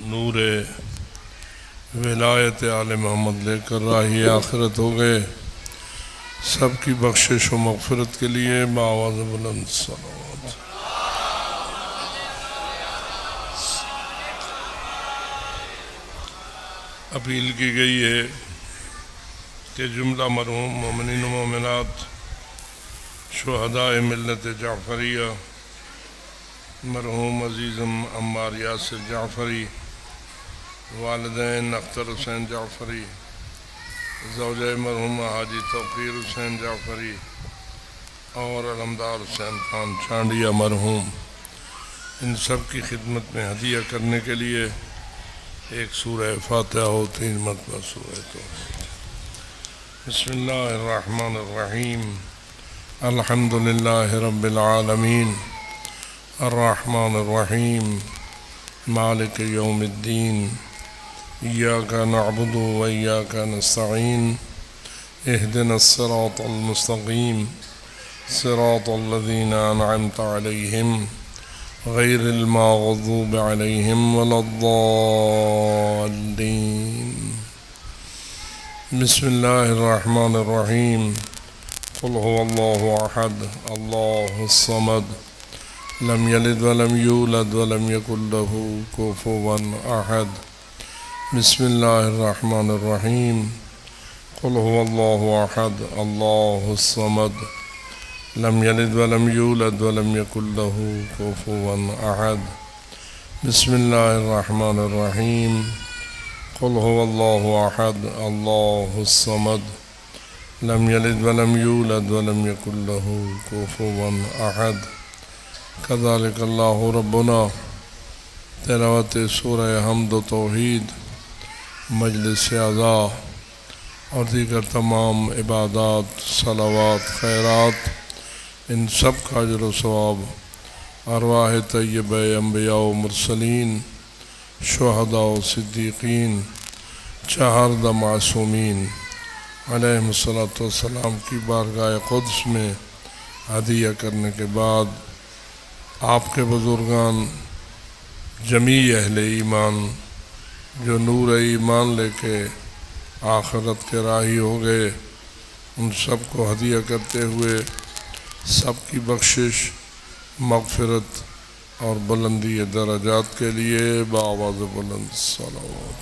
नूर विलायत आले मोहम्मद लेकर राही आखिरत हो गए। सबकी बख्शिश व मग़फ़िरत के लिए बाआवाज़ बुलंद सलावत। अपील की गई है कि जुमला मरहूम मोमिनीन व मोमिनात शुहदाए मिल्लत जाफ़रिया मरहूम अज़ीज़म अम्मार यासिर जाफ़री, वालिदैन अख्तर हुसैन जाफ़री, ज़ौजा मरहूम हाजी तौक़ीर हुसैन जाफ़री और अलमदार हुसैन खान चांडिया मरहूम, इन सब की खिदमत में हदिया करने के लिए एक सूरह फ़ातिहा हो 3 मरतबा सूरह तौहीद। बिस्मिल्लाहिर्रहमानिर्रहीम। अल्हम्दुलिल्लाहि रब्बिल आलमीन अर्रहमानिर्रहीम मालिक यौमिद्दीन इय्याका नअबुदु व इय्याका नस्तईन इहदिनस सिरातल मुस्तक़ीम सिरातल लज़ीना अनअमत अलैहिम गैरिल मग़ज़ूबि अलैहिम वलद्दाल्लीन। बिस्मिल्लाहिर्रहमानिर्रहीम। क़ुल हुवल्लाहु अहद अल्लाहुस समद लम यलिद वलम यूलद वलम यकुल लहू कुफुवन अहद। बिस्मिल्लाहिर्रहमानिर्रहीम। क़ुल हुवल्लाहु अहद अल्लाहुस समद लम यलिद वलम यूलद वलम यकुल लहू कुफुवन अहद। बिस्मिल्लाहिर्रहमानिर्रहीम। क़ुल हुवल्लाहु अहद अल्लाहुस समद लम यलिद वलम यूलद वलम यकुल लहू कुफुवन अहद। कज़ालिक अल्लाहु रब्बुना। तिलावत सूरह हम्द व तौहीद, मजलिस अज़ा और दीगर तमाम इबादात, सलावात, खैरात, इन सब का अजर व सवाब अरवाह तय्यबा अंबिया व मुरसलीन, शुहदा व सिद्दीक़ीन, चहारदा मासूमीन अलैहिमुस्सलातु वस्सलाम की बारगाह क़ुद्स में हदिया करने के बाद आपके बुज़ुर्गान जमी अहले ईमान जो नूर ईमान लेके आखिरत के राही हो गए, उन सब को हदिया करते हुए सबकी बख्शिश, मग़फ़िरत और बुलंदी दरजात के लिए बाआवाज़ बुलंद सलावत।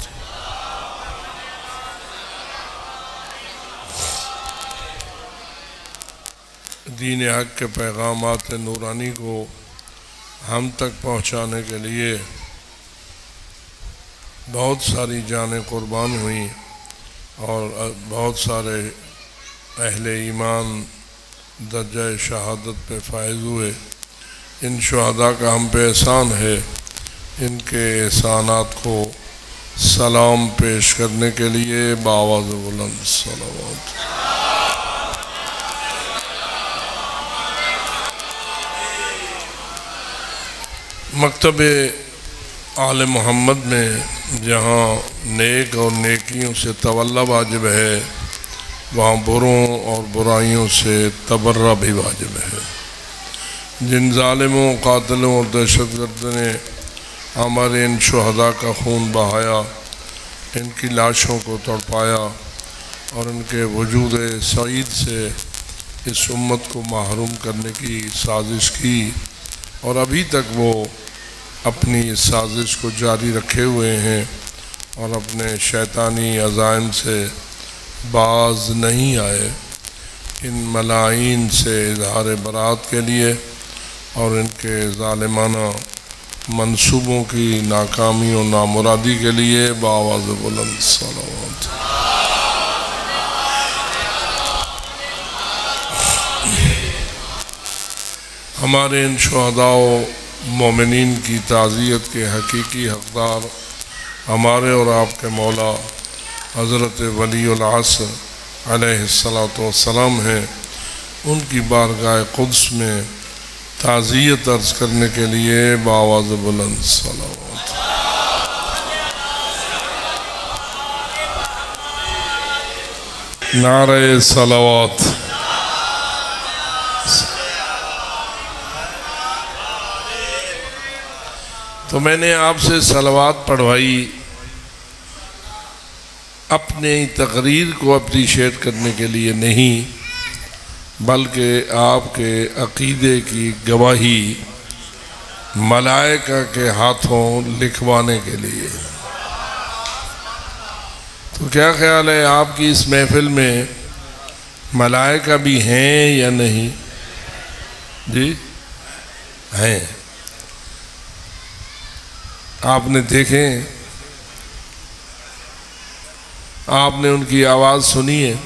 दीन हक़ के पैगामात नूरानी को हम तक पहुँचाने के लिए बहुत सारी जानें कुर्बान हुई और बहुत सारे अहले ईमान दर्जा शहादत पे फायज़ हुए। इन शुहदा का हम पे एहसान है। इनके एहसानात को सलाम पेश करने के लिए बाआवाज़ बुलंद सलावत। मकतब आले मोहम्मद में जहाँ नेक और नेकियों से तवल्ला वाजिब है, वहाँ बुरों और बुराइयों से तबर्रा भी वाजिब है। जिन ज़ालिमों, कातिलों और दहशतगर्दों ने हमारे इन शुहदा का खून बहाया, इनकी लाशों को तड़पाया और इनके वजूद सईद से इस उम्मत को महरूम करने की साजिश की और अभी तक वो अपनी इस साजिश को जारी रखे हुए हैं और अपने शैतानी अज़ाइम से बाज नहीं आए। इन मलाइन से इज़हार बरात के लिए और इनके ज़ालिमाना मंसूबों की नाकामी और नामुरादी के लिए बाआवाज़ बुलंद सलावत। हमारे इन शुहदाओ मोमिनीन की ताज़ियत के हकीकी हक़दार हमारे और आपके मौला हज़रत वलीउल असर अलैहिस्सलातु वस्सलाम हैं। उनकी बारगाह क़ुद्स में ताज़ियत अर्ज़ करने के लिए बाआवाज़ बुलंद सलावत। नारे सलावत। तो मैंने आपसे सलवात पढ़वाई अपने तकरीर को अप्रिशिएट करने के लिए नहीं, बल्कि आपके अकीदे की गवाही मलाइका के हाथों लिखवाने के लिए। तो क्या ख्याल है आपकी इस महफिल में मलाइका भी हैं या नहीं? जी हैं। आपने देखे, आपने उनकी आवाज़ सुनी है,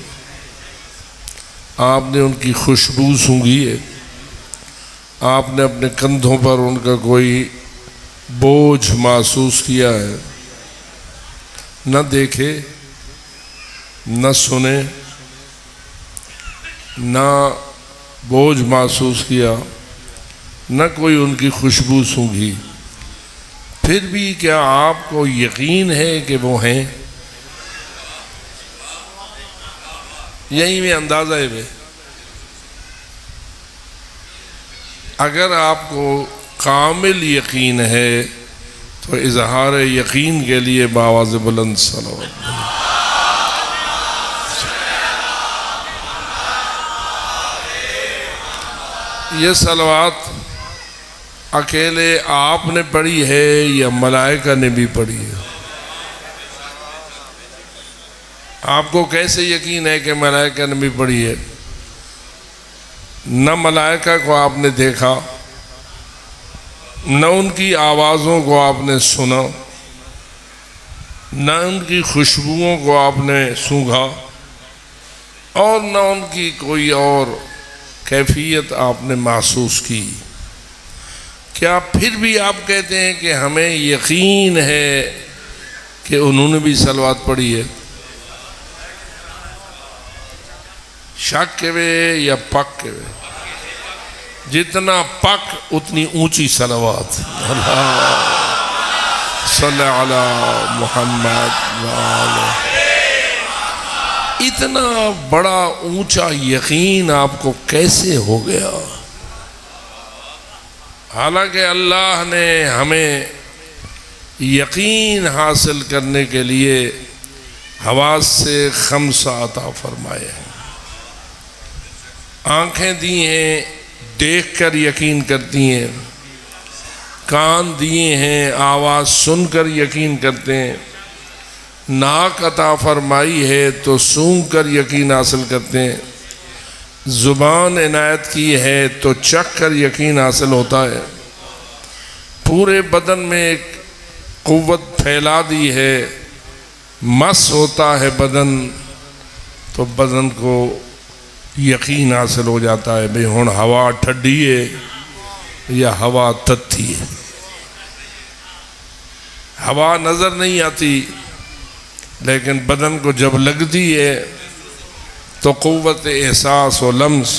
आपने उनकी खुशबू सूंघी है, आपने अपने कंधों पर उनका कोई बोझ महसूस किया है? न देखे, न सुने, न बोझ महसूस किया, न कोई उनकी खुशबू सूंघी, फिर भी क्या आपको यकीन है कि वो हैं? यही में अंदाज़ा है वे। अगर आपको कामिल यकीन है तो इजहार यकीन के लिए बावाज़ बुलंद सलावत। ये सलवात अकेले आपने पढ़ी है या मलाइका ने भी पढ़ी है? आपको कैसे यकीन है कि मलाइका ने भी पढ़ी है? न मलाइका को आपने देखा, न उनकी आवाज़ों को आपने सुना, न उनकी खुशबुओं को आपने सूंघा, और न उनकी कोई और कैफियत आपने महसूस की। क्या फिर भी आप कहते हैं कि हमें यकीन है कि उन्होंने भी सलवात पढ़ी है? शक के वे या पक के वे? जितना पक उतनी ऊंची सलवात। सल्लल्लाहु अला मुहम्मद वाले। इतना बड़ा ऊंचा यकीन आपको कैसे हो गया? हालांकि अल्लाह ने हमें यकीन हासिल करने के लिए हवास से खम्सा अता फरमाए हैं। आँखें दी हैं, देखकर यकीन करती हैं। कान दिए हैं, आवाज़ सुनकर यकीन करते हैं। नाक अता फरमाई है तो सूंघ कर यकीन हासिल करते हैं। ज़ुबान इनायत की है तो चख कर यकीन हासिल होता है। पूरे बदन में एक क़ुव्वत फैला दी है, मस होता है बदन, तो बदन को यकीन हासिल हो जाता है भाई हुण हवा ठंडी है या हवा तत्ती है। हवा नज़र नहीं आती, लेकिन बदन को जब लगती है तो क़ुव्वत एहसास व लम्स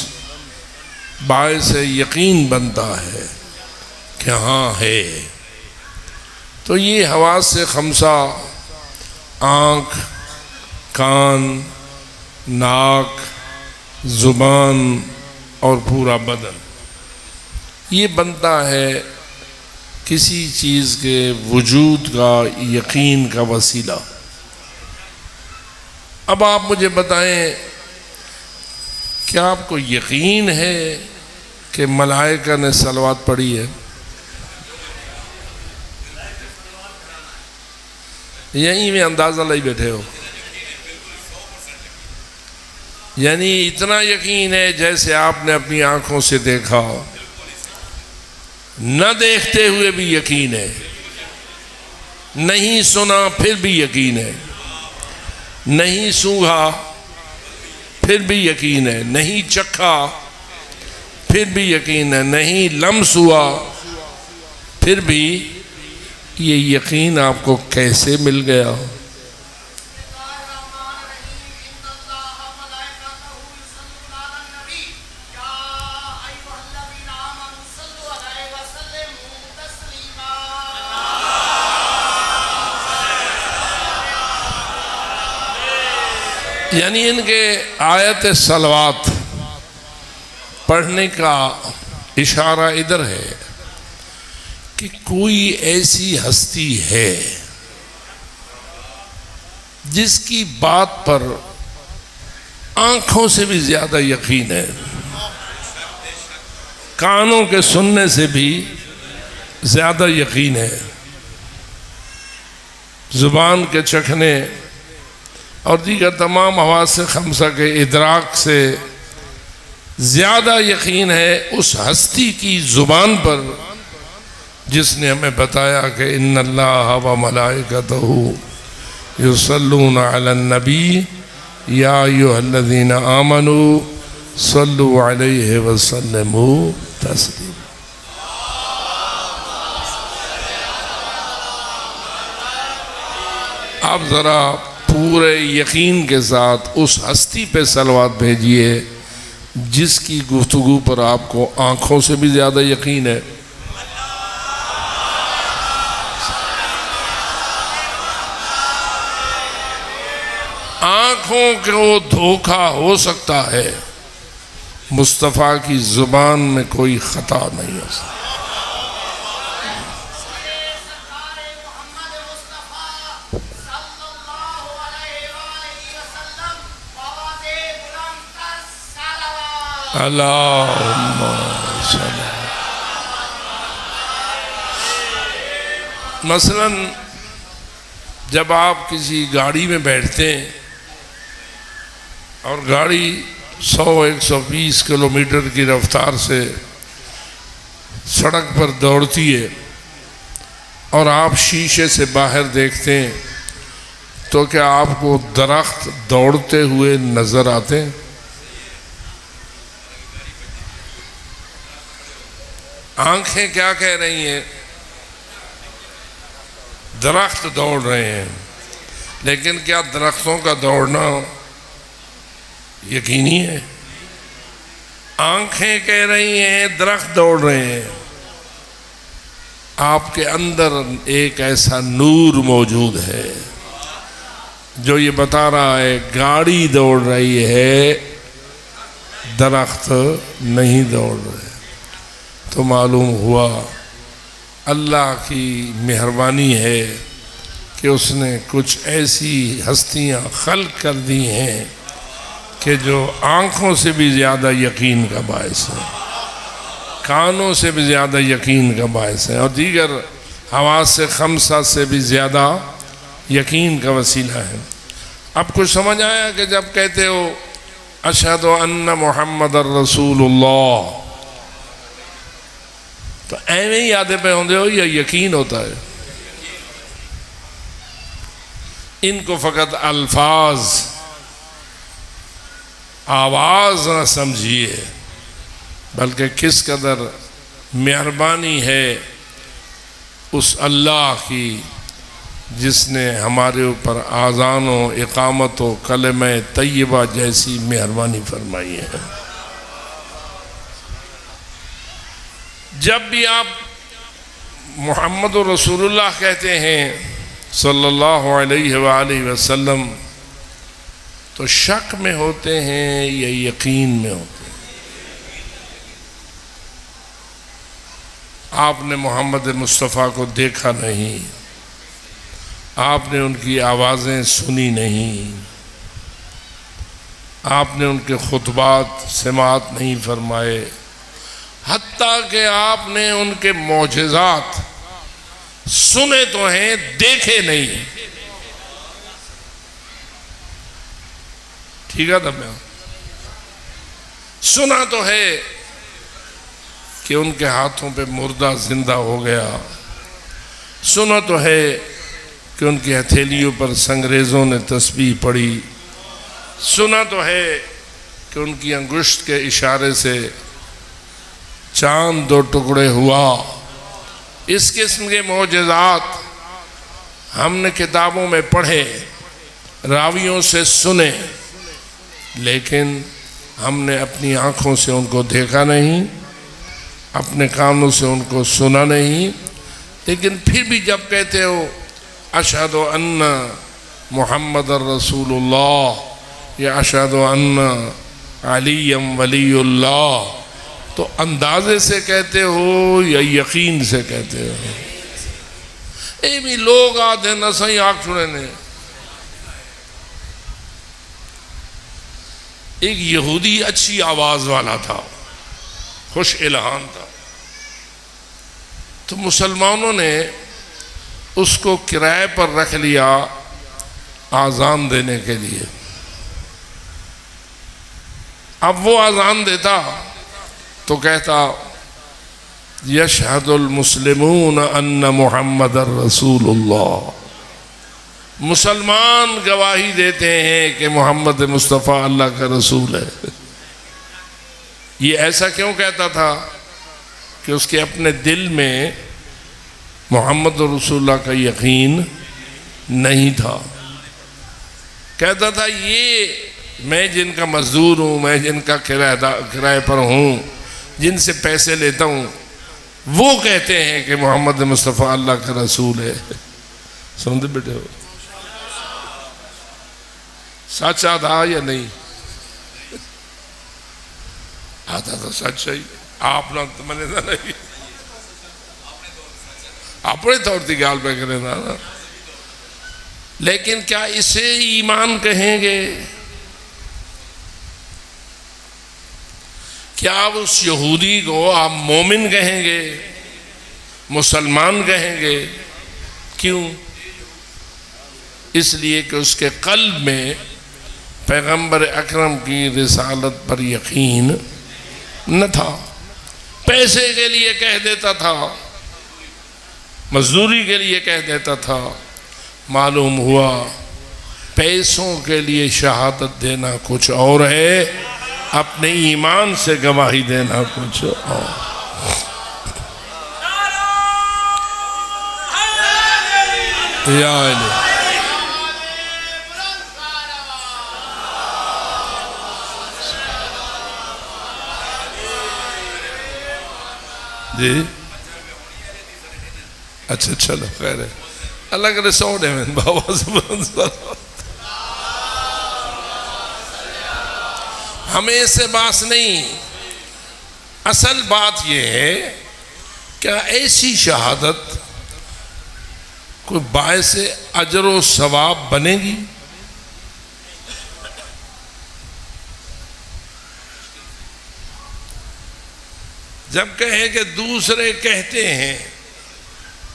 बाइस यकीन बनता है कि हाँ है। तो ये हवा से खम्सा, आँख, कान, नाक, ज़ुबान और पूरा बदन, ये बनता है किसी चीज़ के वजूद का यकीन का वसीला। अब आप मुझे बताएं, क्या आपको यकीन है कि मलाइका ने सलवात पढ़ी है? यहीं में अंदाज़ा लाई बैठे हो? यानी इतना यकीन है जैसे आपने अपनी आंखों से देखा, न देखते हुए भी यकीन है, नहीं सुना फिर भी यकीन है, नहीं सूंघा फिर भी यकीन है, नहीं चखा फिर भी यकीन है, नहीं लम्स हुआ फिर भी। ये यकीन आपको कैसे मिल गया? यानी इनके आयत सलवात पढ़ने का इशारा इधर है कि कोई ऐसी हस्ती है जिसकी बात पर आंखों से भी ज्यादा यकीन है, कानों के सुनने से भी ज्यादा यकीन है, जुबान के चखने और दीगर तमाम हवास खमसा के इदराक से ज्यादा यकीन है उस हस्ती की जुबान पर जिसने हमें बताया कि इन्नल्लाह व मलाइकतहू युसल्लूना अलन नबी या अय्युहल्लज़ीना आमनू सल्लु अलैहि व सल्लिमू तस्लीमा। आप ज़रा पूरे यकीन के साथ उस हस्ती पे सलवात भेजिए जिसकी गुफ्तगू पर आपको आँखों से भी ज़्यादा यकीन है। आँखों को धोखा हो सकता है, मुस्तफ़ा की ज़ुबान में कोई ख़ता नहीं हो सकता। अल्लाहुम्मा सल्ली। मसलन जब आप किसी गाड़ी में बैठते हैं और गाड़ी 100-120 किलोमीटर की रफ्तार से सड़क पर दौड़ती है और आप शीशे से बाहर देखते हैं तो क्या आपको दरख्त दौड़ते हुए नजर आते हैं? आंखें क्या कह रही हैं? दरख्त दौड़ रहे हैं, लेकिन क्या दरख्तों का दौड़ना यकीनी है? आंखें कह रही हैं दरख्त दौड़ रहे हैं, आपके अंदर एक ऐसा नूर मौजूद है जो ये बता रहा है गाड़ी दौड़ रही है, दरख्त नहीं दौड़ रहे। तो मालूम हुआ अल्लाह की मेहरबानी है कि उसने कुछ ऐसी हस्तियां खल्क कर दी हैं कि जो आँखों से भी ज़्यादा यकीन का बायस है, कानों से भी ज़्यादा यकीन का बायस है और दीगर हवास खमसा से भी ज़्यादा यकीन का वसीला है। अब कुछ समझ आया कि जब कहते हो अशहदु अन्ना मुहम्मदर रसूलुल्लाह तो एवं ही यादें पे होंगे हो या यकीन होता है? इनको फ़कत अल्फाज आवाज़ ना समझिए, बल्कि किस कदर मेहरबानी है उस अल्लाह की जिसने हमारे ऊपर आज़ान व इक़ामत व कलमे तय्यबा जैसी मेहरबानी फरमाई है। जब भी आप मोहम्मद रसूलुल्लाह कहते हैं सल्लल्लाहु अलैहि वसल्लम तो शक में होते हैं या यकीन में होते हैं? आपने मोहम्मद मुस्तफ़ा को देखा नहीं, आपने उनकी आवाज़ें सुनी नहीं, आपने उनके खुतबात समात नहीं फरमाए, हत्ता कि आपने उनके मौजज़ात सुने तो हैं, देखे नहीं। ठीक है, तब सुना तो है कि उनके हाथों पे मुर्दा जिंदा हो गया, सुना तो है कि उनकी हथेलियों पर संगरेज़ों ने तस्बीह पढ़ी, सुना तो है कि उनकी अंगुश्त के इशारे से चांद 2 टुकड़े हुआ। इस किस्म के मौजज़ात हमने किताबों में पढ़े, रावियों से सुने, लेकिन हमने अपनी आँखों से उनको देखा नहीं, अपने कानों से उनको सुना नहीं। लेकिन फिर भी जब कहते हो अशहदु अन्ना मुहम्मदर रसूलुल्लाह या अशहदु अन्ना अलीयम वलीउल्लाह तो अंदाजे से कहते हो या यकीन से कहते हो? ए भी लोग आते न सही आँख छुड़े ने। एक यहूदी अच्छी आवाज वाला था, खुश इल्हान था, तो मुसलमानों ने उसको किराए पर रख लिया आज़ान देने के लिए। अब वो आज़ान देता तो कहता यशहदुल मुस्लिमून अन्ना मुहम्मदर रसूलुल्लाह, मुसलमान गवाही देते हैं कि मोहम्मद मुस्तफ़ा अल्लाह का रसूल है। ये ऐसा क्यों कहता था कि उसके अपने दिल में मोहम्मद रसूलुल्लाह का यकीन नहीं था। कहता था ये मैं जिनका मजदूर हूँ, मैं जिनका किराए पर हूँ, जिनसे पैसे लेता हूँ, वो कहते हैं कि मोहम्मद मुस्तफ़ा अल्लाह का रसूल है। समझे बेटे हो? सच था या नहीं? आता तो सच ही, आप ना तो मैंने था नहीं, अपने तौर की गाल पे करे ना। लेकिन क्या इसे ईमान कहेंगे? क्या उस यहूदी को आप मोमिन कहेंगे, मुसलमान कहेंगे? क्यों? इसलिए कि उसके कल्ब में पैगंबर अकरम की रिसालत पर यकीन न था। पैसे के लिए कह देता था, मजदूरी के लिए कह देता था। मालूम हुआ पैसों के लिए शहादत देना कुछ और है, अपने ईमान से गवाही देना कुछ और। जी अच्छा चलो खैर है, अलग रिसोर्ट है बाबा से। हमें इससे बात नहीं, असल बात यह है क्या ऐसी शहादत कोई बायस अजर व सवाब बनेगी? जब कहे कि दूसरे कहते हैं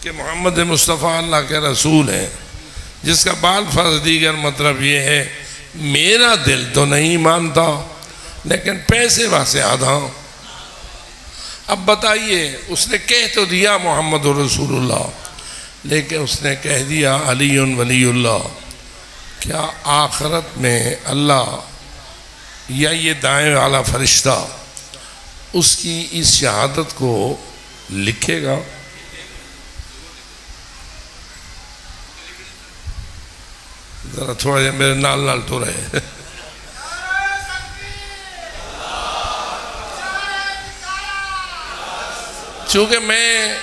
कि मोहम्मद मुस्तफ़ा अल्लाह के रसूल हैं, जिसका बाल फर्ज दीगर मतलब ये है मेरा दिल तो नहीं मानता लेकिन पैसे वासे आधा। अब बताइए, उसने कह तो दिया मोहम्मद रसूलुल्लाह, लेकिन उसने कह दिया अलीउन वलीउल्लाह। क्या आखिरत में अल्लाह या ये दाएं वाला फरिश्ता उसकी इस शहादत को लिखेगा? जरा थोड़ा जा मेरे नाल नाल तो रहे। चूंकि मैं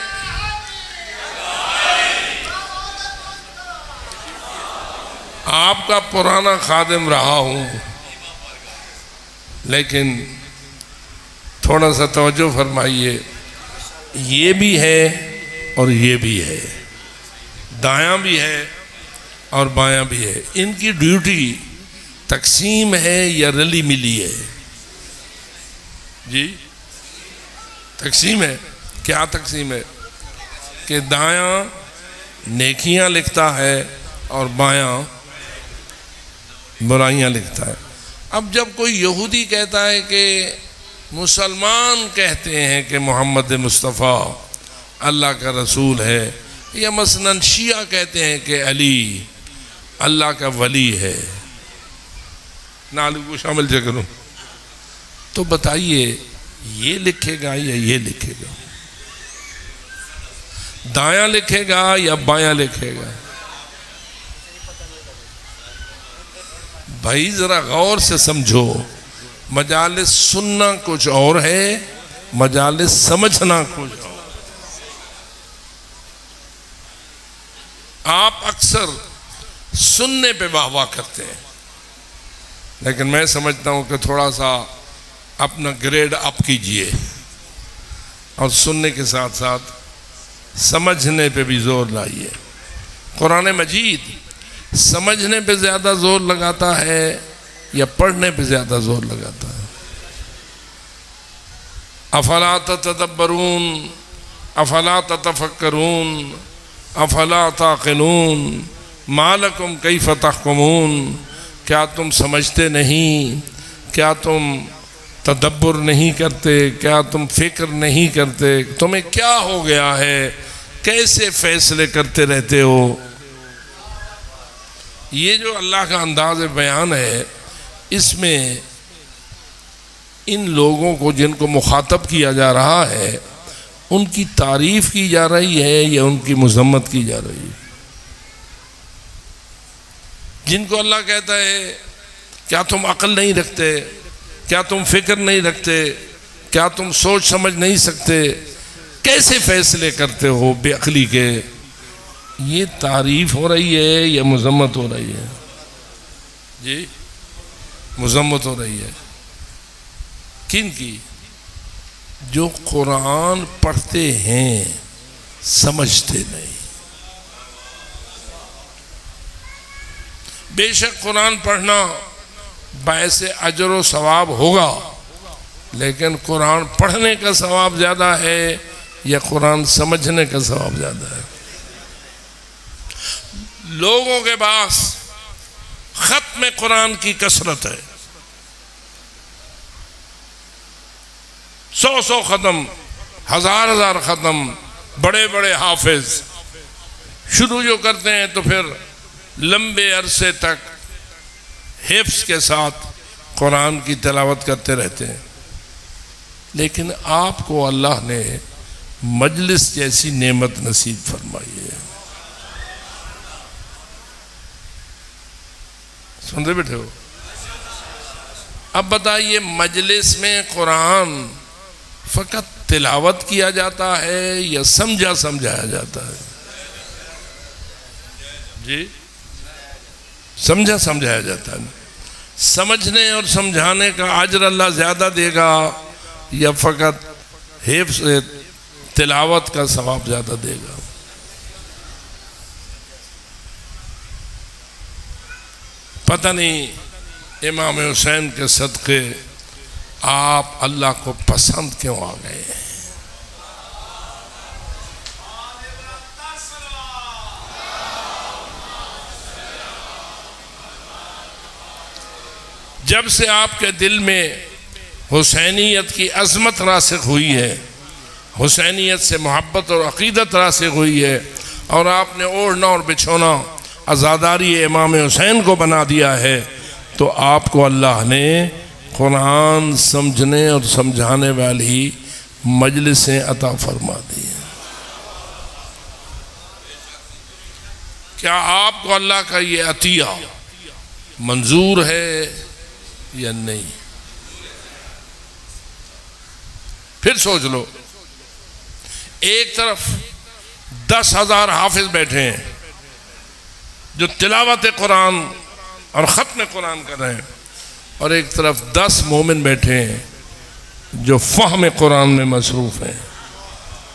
आपका पुराना खादिम रहा हूं, लेकिन थोड़ा सा तवज्जो फरमाइए, ये भी है और ये भी है, दायां भी है और बायां भी है। इनकी ड्यूटी तकसीम है या रली मिली है? जी तकसीम है। क्या तकसीम है? कि दायां नेकियां लिखता है और बायां बुराइयां लिखता है। अब जब कोई यहूदी कहता है कि मुसलमान कहते हैं कि मोहम्मद मुस्तफ़ा अल्लाह का रसूल है, या मसलन शिया कहते हैं कि अली अल्लाह का वली है, नालू को शामिल जो करूँ, तो बताइए ये लिखेगा या ये लिखेगा? दायां लिखेगा या बायां लिखेगा? भाई जरा गौर से समझो, मजालिस सुनना कुछ और है, मजालिस समझना कुछ और। आप अक्सर सुनने पे वाह करते हैं, लेकिन मैं समझता हूं कि थोड़ा सा अपना ग्रेड अप कीजिए। और सुनने के साथ साथ समझने पे भी जोर लाइए। कुरान मजीद समझने पे ज़्यादा जोर लगाता है या पढ़ने पे ज़्यादा जोर लगाता है? अफला ततदब्बरून अफला ततफक्करून अफला ताक़िलून मा लकुम कैफ़ तहकुमून। क्या तुम समझते नहीं? क्या तुम तदब्बुर नहीं करते? क्या तुम फिक्र नहीं करते? तुम्हें क्या हो गया है? कैसे फैसले करते रहते हो? ये जो अल्लाह का अंदाज़ बयान है, इसमें इन लोगों को जिनको मुखातब किया जा रहा है उनकी तारीफ़ की जा रही है या उनकी मज़म्मत की जा रही है? जिनको अल्लाह कहता है क्या तुम अक्ल नहीं रखते? क्या तुम फिक्र नहीं रखते? क्या तुम सोच समझ नहीं सकते? कैसे फैसले करते हो बेअक्ली के? ये तारीफ़ हो रही है या मज़म्मत हो रही है? जी, मज़म्मत हो रही है। किन की? जो कुरान पढ़ते हैं समझते नहीं। बेशक कुरान पढ़ना बायसे अजर व सवाब होगा, लेकिन कुरान पढ़ने का सवाब ज़्यादा है या कुरान समझने का सवाब ज़्यादा है? लोगों के पास ख़त्म कुरान की कसरत है, 100 ख़त्म, हजार ख़त्म, बड़े बड़े हाफिज शुरू जो करते हैं तो फिर लंबे अरसे तक हिफ्ज़ के साथ कुरान की तिलावत करते रहते हैं। लेकिन आपको अल्लाह ने मजलिस जैसी नेमत नसीब फरमाई है। सुनते बैठे हो? अब बताइए, मजलिस में कुरान फ़कत तिलावत किया जाता है या समझा समझाया जाता है? जी, समझा समझाया जाता है। समझने और समझाने का अजर अल्लाह ज़्यादा देगा या फ़कत हिफ्ज़ तिलावत का सवाब ज़्यादा देगा? पता नहीं इमाम हुसैन के सदक़े आप अल्लाह को पसंद क्यों आ गए? जब से आपके दिल में हुसैनियत की अज़मत रासिख़ हुई है, हुसैनियत से मोहब्बत और अक़ीदत रासिख़ हुई है और आपने ओढ़ना और बिछोना अज़ादारी इमाम हुसैन को बना दिया है, तो आपको अल्लाह ने कुरान समझने और समझाने वाली मजलिसें अता फरमा दी हैं। क्या आपको अल्लाह का ये अतिया मंजूर है या नहीं? फिर सोच लो, एक तरफ 10,000 हाफिज बैठे हैं जो तिलावत कुरान और ख़त्म कुरान कर रहे हैं, और एक तरफ 10 मोमिन बैठे हैं जो फ़हम कुरान में मसरूफ़ हैं,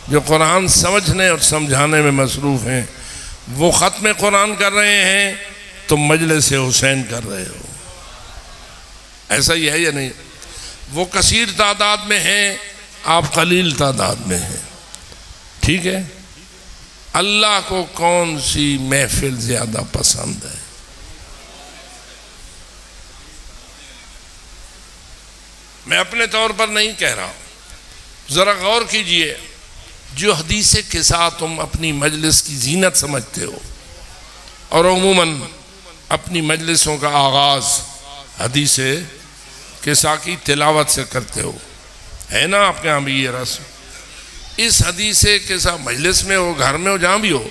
जो कुरान समझने और समझाने में मसरूफ़ हैं। वो ख़त्म कुरान कर रहे हैं तो मजलिस हुसैन कर रहे हो। ऐसा ही है या नहीं? वो कसीर तादाद में हैं, आप कलील तादाद में हैं। ठीक है, अल्लाह को कौन सी महफिल ज़्यादा पसंद है? मैं अपने तौर पर नहीं कह रहा हूँ, ज़रा गौर कीजिए। जो हदीस किस्सा तुम अपनी मजलिस की जीनत समझते हो और अमूमन अपनी मजलिसों का आगाज़ हदीस किस्सा की तिलावत से करते हो, है ना आपके यहाँ भी ये रस्म? इस हदीस किस्सा मजलिस में हो, घर में हो, जहाँ भी हो,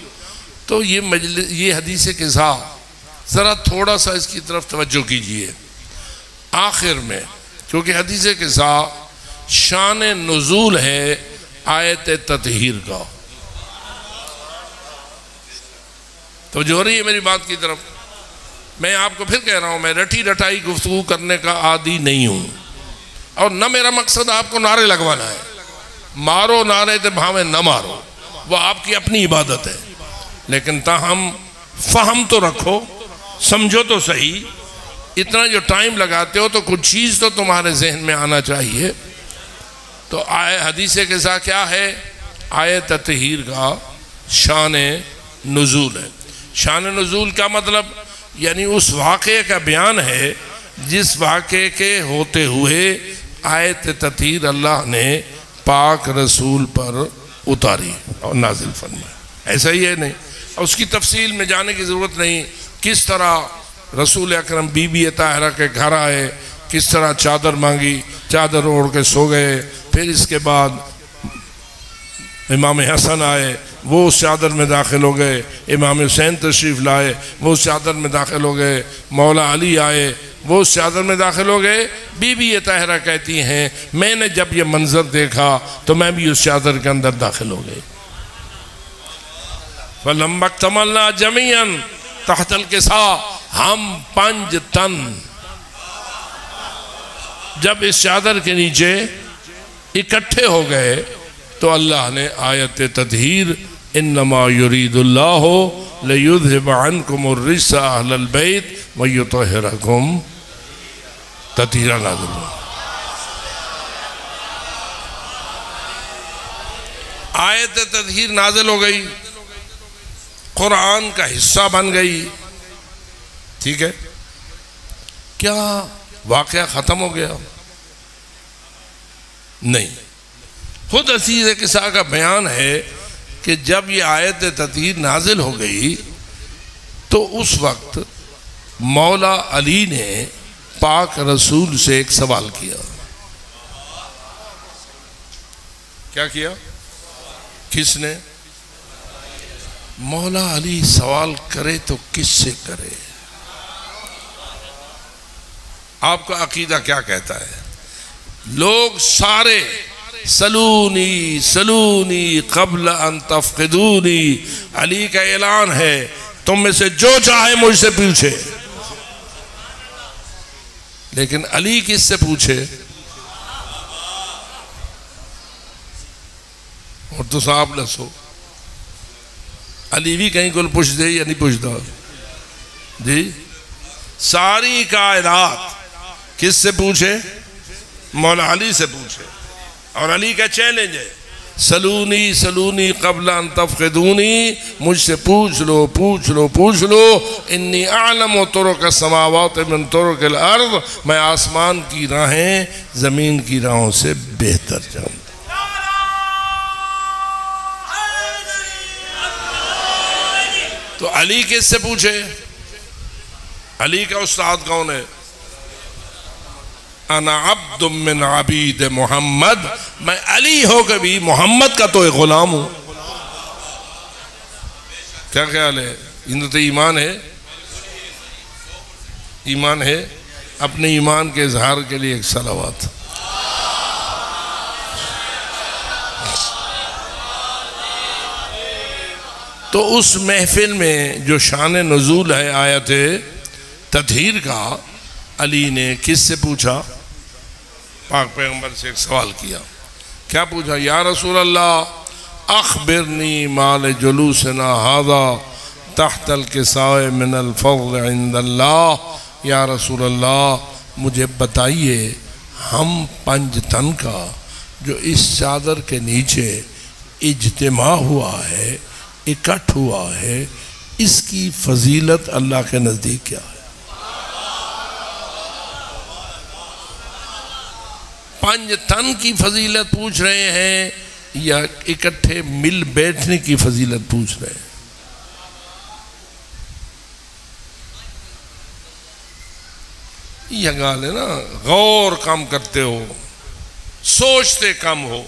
तो ये हदीस किस्सा ज़रा थोड़ा सा इसकी तरफ तवज्जो कीजिए। आखिर में, क्योंकि हदीस किस्सा शान नुज़ूल है आयत ततहीर का। तो जो हो रही है मेरी बात की तरफ। मैं आपको फिर कह रहा हूँ, मैं रटी रटाई गुफ्तगू करने का आदी नहीं हूँ और न मेरा मकसद आपको नारे लगवाना है। मारो नारे ते भावे न मारो, वो आपकी अपनी इबादत है, लेकिन ताहम फहम तो रखो, समझो तो सही। इतना जो टाइम लगाते हो तो कुछ चीज़ तो तुम्हारे जहन में आना चाहिए। तो आए हदीस के साथ क्या है, आयत ततहीर का शान नुज़ूल है। शान नुज़ूल का मतलब यानी उस वाक़े का बयान है जिस वाक़े के होते हुए आयत ततहीर अल्लाह ने पाक रसूल पर उतारी और नाजिल फरमाई। ऐसा ही है नहीं, उसकी तफसील में जाने की ज़रूरत नहीं। किस तरह रसूल अकरम बीबी ताहिरा के घर आए, किस तरह चादर मांगी, चादर ओढ़ के सो गए, फिर इसके बाद इमाम हसन आए, वो उस चादर में दाखिल हो गए, इमाम हुसैन तशरीफ़ लाए, वो उस चादर में दाखिल हो गए, मौला अली आए, वो उस चादर में दाखिल हो गए। बीबी ताहिरा कहती हैं मैंने जब ये मंज़र देखा तो मैं भी उस चादर के अंदर दाखिल हो गई। फलम्मक तमन्ना जमीअन तहतल किसा, हम 5 तन जब इस चादर के नीचे इकट्ठे हो गए तो अल्लाह ने आयत ततहीर इन्नमा युरीदुल्लाहु लियुज़हिब अन्कुम अर्रिज्स अहलल बैत व युतहिरकुम ततहीरा नाज़िल हुआ। आयत ततहीर नाज़िल हो गई, कुरान का हिस्सा बन गई। ठीक है, क्या वाक़या ख़त्म हो गया? नहीं, खुद असीज़ किसा का बयान है कि जब ये आयत ततहीर नाजिल हो गई तो उस वक्त मौला अली ने पाक रसूल से एक सवाल किया। क्या किया? किसने? मौला अली सवाल करे तो किससे करे? आपका अकीदा क्या कहता है? लोग सारे सलूनी सलूनी क़ब्ल अन तफ़क़िदूनी, अली का ऐलान है तुम में से जो चाहे मुझसे पूछे। लेकिन अली किससे पूछे? और तो साहब लसो अली भी कहीं को पूछ दे या नहीं पूछता जी? सारी कायनात किससे पूछे? मौला अली से पूछे। और अली का चैलेंज है सलूनी सलूनी क़ब्ल अन तफ़क़िदूनी, मुझसे पूछ लो पूछ लो पूछ लो। इन्नी आलम तुरुक़ समावात मिन तुरुक़िल अर्ज़, मैं आसमान की राहें ज़मीन की राहों से बेहतर जानता। तो अली किससे पूछे? अली का उस्ताद कौन है? अना अब्दुम मिन अबीद मोहम्मद, मैं अली हो कभी मोहम्मद का तो एक गुलाम हूं। क्या ख्याल है? इन तो ईमान है, ईमान है। अपने ईमान के इजहार के लिए एक सलावत। तो उस महफिल में जो शान नुज़ूल है आयत ततहीर का, अली ने किससे पूछा? पाक पैगंबर से एक सवाल किया। क्या पूछा? या रसूल अल्लाह अखबिरनी माल जुलूसना हादा तहतल किसाए मिनल फज़्ल इंदल्लाह। या रसूल अल्लाह मुझे बताइए हम 5 तन का जो इस चादर के नीचे इज्तिमा हुआ है, इकट्ठ हुआ है, इसकी फजीलत अल्लाह के नज़दीक क्या है? 5 तन की फजीलत पूछ रहे हैं या इकट्ठे मिल बैठने की फजीलत पूछ रहे हैं? यह गाल है ना, गौर कम करते हो, सोचते कम हो,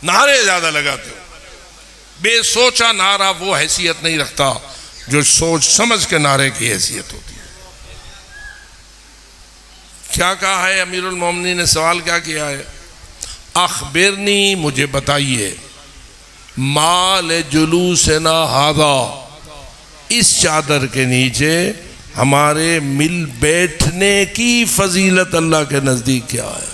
नारे ज्यादा लगाते हो। बेसोचा नारा वो हैसियत नहीं रखता जो सोच समझ के नारे की हैसियत होती है। क्या कहा है अमीरुल मोमिनीन ने? सवाल क्या किया है? अखबिरनी मुझे बताइए माल जुलूसना हादा, इस चादर के नीचे हमारे मिल बैठने की फजीलत अल्लाह के नज़दीक क्या है?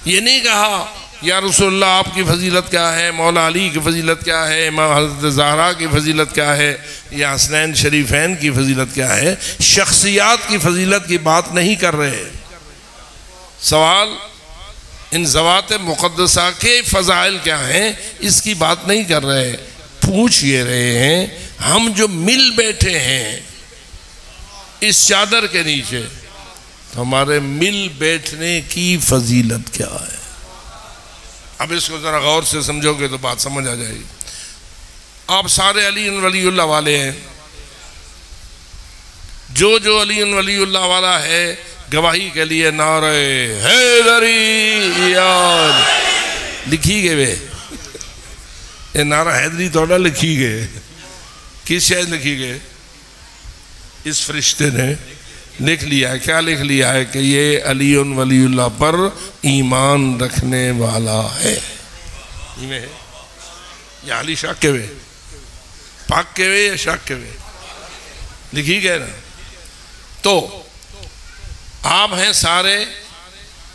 ये नहीं कहा या रसूलुल्लाह आपकी फजीलत क्या है, मौला अली की फजीलत क्या है, इमाम हज़रत ज़हरा की फजीलत क्या है, या हसनैन शरीफैन की फजीलत क्या है। शख्सियात की फजीलत की बात नहीं कर रहे। सवाल इन ज़वात मुक़द्दसा के फ़ज़ाइल क्या हैं इसकी बात नहीं कर रहे। पूछ ये रहे हैं हम जो मिल बैठे हैं इस चादर के नीचे, तो हमारे मिल बैठने की फजीलत क्या है। अब इसको ज़रा गौर से समझोगे तो बात समझ आ जाएगी। आप सारे अली वलीउल्लाह वाले हैं। जो जो अली वलीउल्लाह वाला है गवाही के लिए नारे हैदरी याद लिखी गए वे। ये नारा हैदरी थोड़ा लिखी गए, किस शायद लिखी गए, इस फरिश्ते ने लिख लिया है। क्या लिख लिया है कि ये अली वलीउल्लाह पर ईमान रखने वाला है। या अली शाक के वे, पाक के वे या शाक के वे लिखी गए ना। तो आप हैं सारे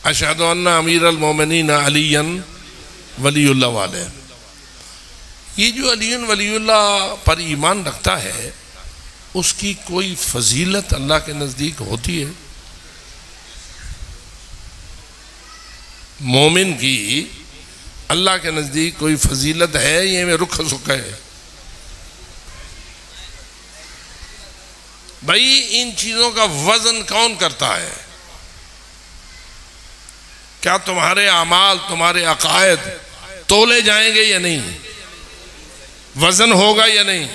अशहदु अन्ना अमीर अल मोमिनीन अलीयन वलीउल्लाह वाले। ये जो अली वलीउल्लाह पर ईमान रखता है उसकी कोई फजीलत अल्लाह के नज़दीक होती है। मोमिन की अल्लाह के नज़दीक कोई फजीलत है, ये में रुख सुख है। भाई इन चीज़ों का वज़न कौन करता है? क्या तुम्हारे अमाल, तुम्हारे अकायद तोले जाएंगे या नहीं? वज़न होगा या नहीं?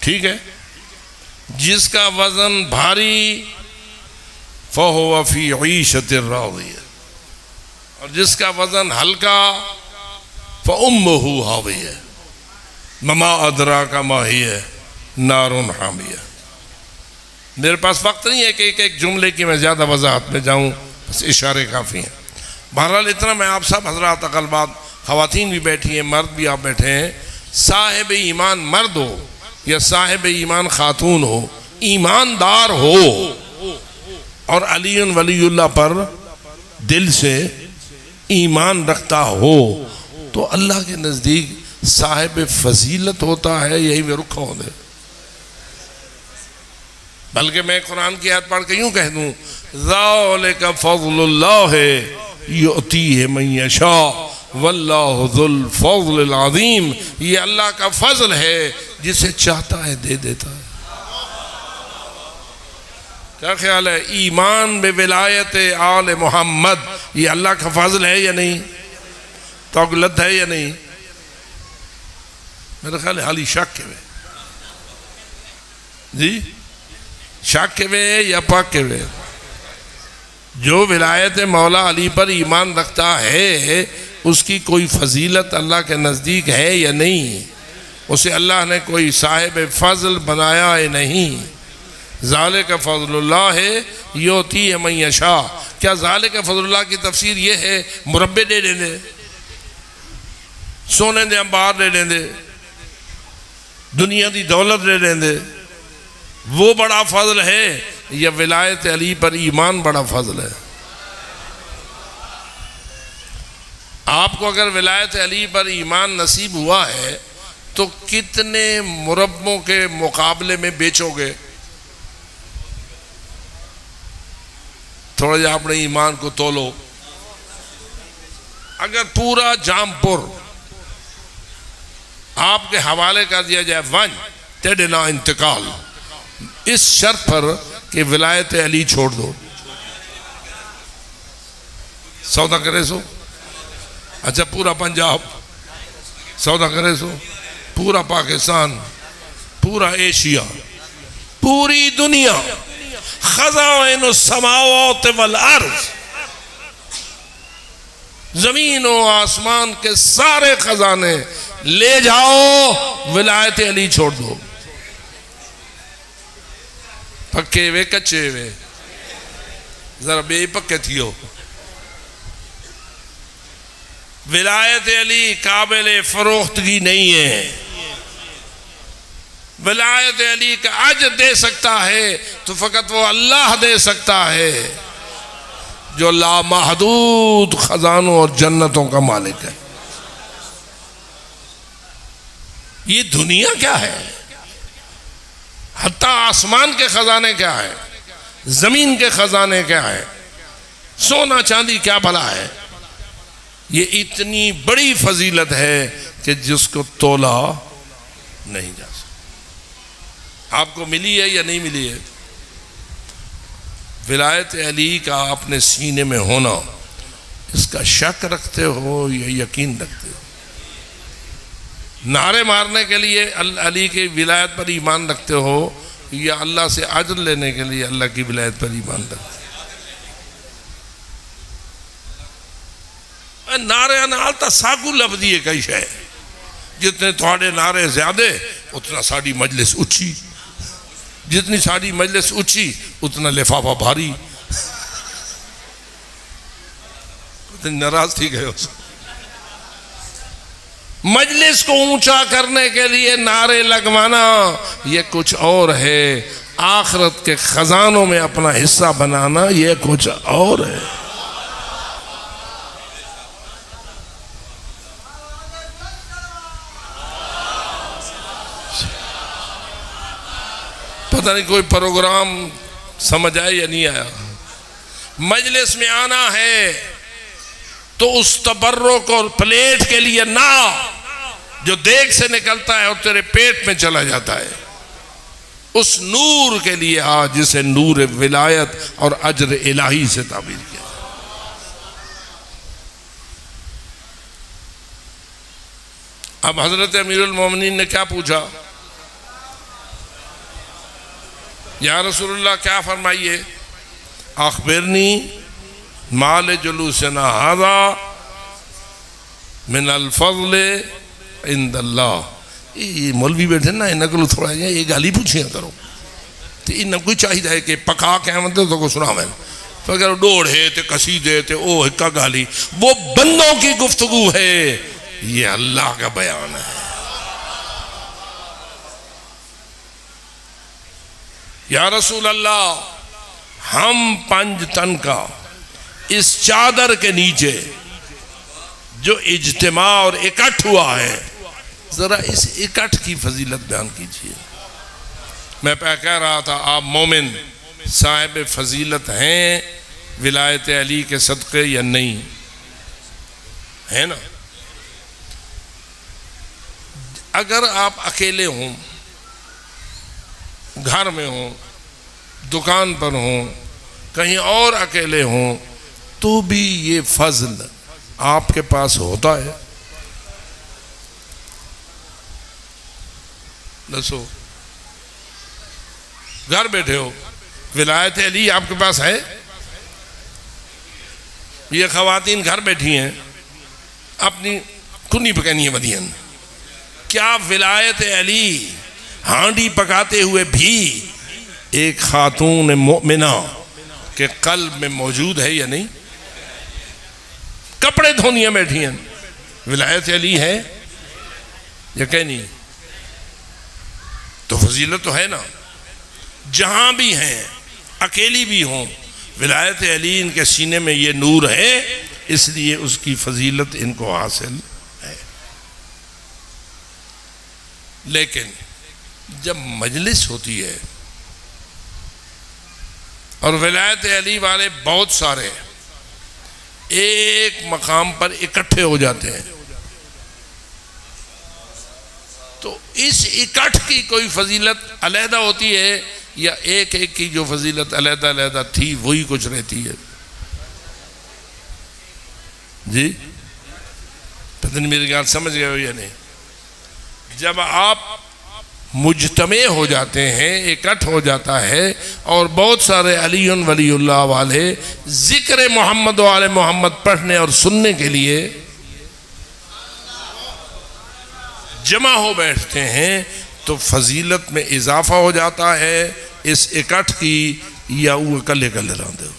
ठीक है, जिसका वज़न भारी फ़हुव फ़ी ईशतिर राज़िया, और जिसका वज़न हल्का फ़उम्मुहु हाविया ममा अदराका मा हिया नारुन हामिया। मेरे पास वक्त नहीं है कि एक एक जुमले की मैं ज़्यादा वजाहत में जाऊँ, बस इशारे काफ़ी हैं। बहरहाल इतना मैं आप सब हज़रात अक़लबात, ख़वातीन भी बैठी हैं, मर्द भी आप बैठे हैं, साहिब ईमान मर्द हो या साहिब ईमान खातून हो, ईमानदार हो और अली वलीउल्लाह पर दिल से ईमान रखता हो तो अल्लाह के नज़दीक साहिब फजीलत होता है। यही में रुखा होते। बल्कि मैं कुरान की आयत पढ़ के यूँ कह दूँ, ज़ालिका फ़ज़्लुल्लाह युअतीहि मन यशा वल्लाहु ज़ुल फ़ज़्लिल अज़ीम। ये अल्लाह का फजल है, जिसे चाहता है दे देता है। क्या ख्याल है? ईमान बे विलायत आल मोहम्मद, ये अल्लाह का फजल है या नहीं? तौगलत है या नहीं? मेरा ख्याल है हाली शक के वे जी, शक के वे या पाक के वे। जो विलायत मौला अली पर ईमान रखता है उसकी कोई फजीलत अल्लाह के नज़दीक है या नहीं? उसे अल्लाह ने कोई साहिब फजल बनाया है नहीं। ज़ालिका फ़ज़्लुल्लाह है युअतीहि मन यशा। क्या ज़ालिका फ़ज़्लुल्लाह की तफसीर ये है मुरब्बे दे देंगे, सोने दे अंबार दे देंगे, दुनिया की दौलत दे देंगे, वो बड़ा फजल है, या विलायत अली पर ईमान बड़ा फजल है? आपको अगर विलायत अली पर ईमान नसीब हुआ है तो कितने मुरब्बों के मुकाबले में बेचोगे? थोड़ा जा अपने ईमान को तोलो। अगर पूरा जामपुर आपके हवाले कर दिया जाए, वन तेरे ना इंतकाल, इस शर्त पर कि विलायत अली छोड़ दो, सौदा करे सो? अच्छा, पूरा पंजाब सौदा करे सो, पूरा पाकिस्तान, पूरा एशिया, पूरी दुनिया, खज़ाइनु समावात वल अर्ज़, जमीन और आसमान के सारे खजाने ले जाओ, विलायत अली छोड़ दो। पक्के वे कच्चे वे, जरा बेपक्के थियो। विलायत अली काबिल फरोख्तगी नहीं है। विलायत अली का अज दे सकता है तो फकत वो अल्लाह दे सकता है। जो लामहदूद खजानों और जन्नतों का मालिक है। ये दुनिया क्या है, हत्ता आसमान के खजाने क्या है, जमीन के खजाने क्या है, सोना चांदी क्या भला है। ये इतनी बड़ी फजीलत है कि जिसको तोला नहीं जा सकता। आपको मिली है या नहीं मिली है? विलायत अली का अपने सीने में होना, इसका शक रखते हो या यकीन रखते हो? नारे मारने के लिए अली की विलायत पर ईमान रखते हो या अल्लाह से अजर लेने के लिए अल्लाह की विलायत पर ईमान रखते हो? नारे नाल तो सागू लभदी है कई शे, जितने थोड़े नारे ज्यादा उतना साड़ी मजलिस उच्ची, जितनी साड़ी मजलिस ऊंची उतना लिफाफा भारी। नाराज थी गए उस मजलिस को ऊंचा करने के लिए नारे लगवाना ये कुछ और है, आखिरत के खजानों में अपना हिस्सा बनाना ये कुछ और है। पता नहीं कोई प्रोग्राम समझ आया या नहीं आया। मजलिस में आना है तो उस तबर्रुक और प्लेट के लिए ना जो देग से निकलता है और तेरे पेट में चला जाता है, उस नूर के लिए आ जिसे नूर विलायत और अजर इलाही से ताबीर किया। अब हजरत अमीरुल मोमिनीन ने क्या पूछा, या रसूलुल्लाह क्या फरमाइए, अखबिरनी माल जुलूसना हादा मिनल फज़ल इंदल्लाह। ये मौलवी बैठे ना, इन्हें को थोड़ा ये गाली पूछिया करो तो इन्हें कोई चाहिए कि पका क्या मतलब तो को सुना मैं तो अगर डोढ़े तो कसीदे तो ओ हिक्का गाली, वो बंदों की गुफ्तगू है, ये अल्लाह का बयान है। या रसूल अल्लाह, हम 5 टन का इस चादर के नीचे जो इज्तिमा और इकट्ठ हुआ है, जरा इस इकट्ठ की फजीलत बयान कीजिए। मैं कह रहा था आप मोमिन साहिब फजीलत हैं विलायत अली के सदक़े या नहीं है ना। अगर आप अकेले हों, घर में हों, दुकान पर हों, कहीं और अकेले हों, तो भी ये फजल आपके पास होता है। दसो, घर बैठे हो, विलायत अली आपके पास है। ये खवातीन घर बैठी हैं, अपनी कुन्नी पकानी है मदियन, क्या विलायत अली हांडी पकाते हुए भी एक खातून मोमिना के कल्ब में मौजूद है या नहीं? कपड़े धोनिया बैठी हैं, विलायत अली है या कहीं नहीं? तो फजीलत तो है ना। जहां भी हैं, अकेली भी हों, विलायत अली इनके सीने में ये नूर है, इसलिए उसकी फजीलत इनको हासिल है। लेकिन जब मजलिस होती है और विलायत अली वाले बहुत सारे एक मकाम पर इकट्ठे हो जाते हैं, तो इस इकट्ठ की कोई फजीलत अलहदा होती है या एक एक की जो फजीलत अलहदा अलहदा थी वही कुछ रहती है? जी पता नहीं मेरी बात समझ गए हो या नहीं। जब आप मुजतमे हो जाते हैं, इकट्ठ हो जाता है और बहुत सारे अलीउन वलीउल्लाह वाले जिक्र मोहम्मद वाले मोहम्मद पढ़ने और सुनने के लिए जमा हो बैठते हैं, तो फजीलत में इजाफा हो जाता है इस इकट्ठ की, या वो कले कले रहते हो।